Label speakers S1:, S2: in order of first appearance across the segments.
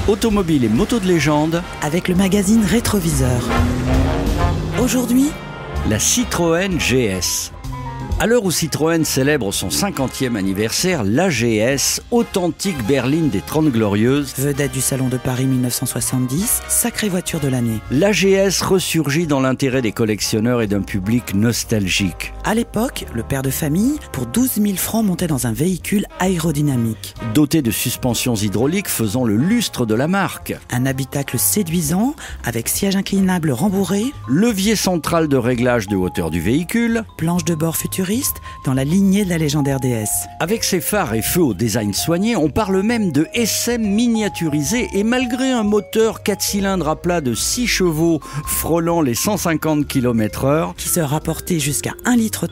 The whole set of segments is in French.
S1: Automobiles et motos de légende,
S2: avec le magazine Rétroviseur. Aujourd'hui,
S1: la Citroën GS. À l'heure où Citroën célèbre son 50e anniversaire, la GS, authentique berline des 30 Glorieuses,
S2: vedette du Salon de Paris 1970, sacrée voiture de l'année.
S1: la GS ressurgit dans l'intérêt des collectionneurs et d'un public nostalgique.
S2: À l'époque, le père de famille, pour 12 000 francs, montait dans un véhicule aérodynamique.
S1: Doté de suspensions hydrauliques faisant le lustre de la marque,
S2: Un habitacle séduisant, avec siège inclinable rembourré,
S1: levier central de réglage de hauteur du véhicule,
S2: planche de bord futuriste, dans la lignée de la légendaire DS.
S1: avec ses phares et feux au design soigné, on parle même de SM miniaturisé et malgré un moteur 4 cylindres à plat de 6 chevaux frôlant les 150 km/h,
S2: Qui se rapportait jusqu'à 1,3 litre,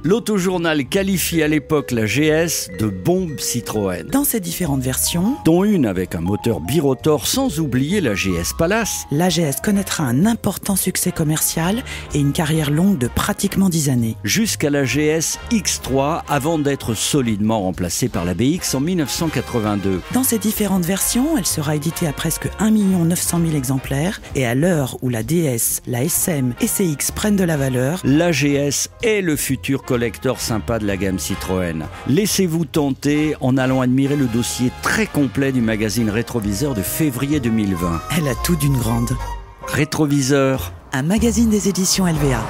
S1: l'Autojournal qualifie à l'époque la GS de bombe Citroën.
S2: dans ses différentes versions.
S1: Dont une avec un moteur birotor sans oublier la GS Palace.
S2: La GS connaîtra un important succès commercial et une carrière longue de pratiquement 10 années.
S1: Jusqu'à la GS X3 avant d'être solidement remplacée par la BX en 1982.
S2: Dans ses différentes versions, elle sera éditée à presque 1 900 000 exemplaires et à l'heure où la DS, la SM et CX prennent de la valeur,
S1: La GS est le futur collector sympa de la gamme Citroën. Laissez-vous tenter en allant admirer le dossier très complet du magazine Rétroviseur de février 2020.
S2: elle a tout d'une grande.
S1: Rétroviseur.
S2: Un magazine des éditions LVA.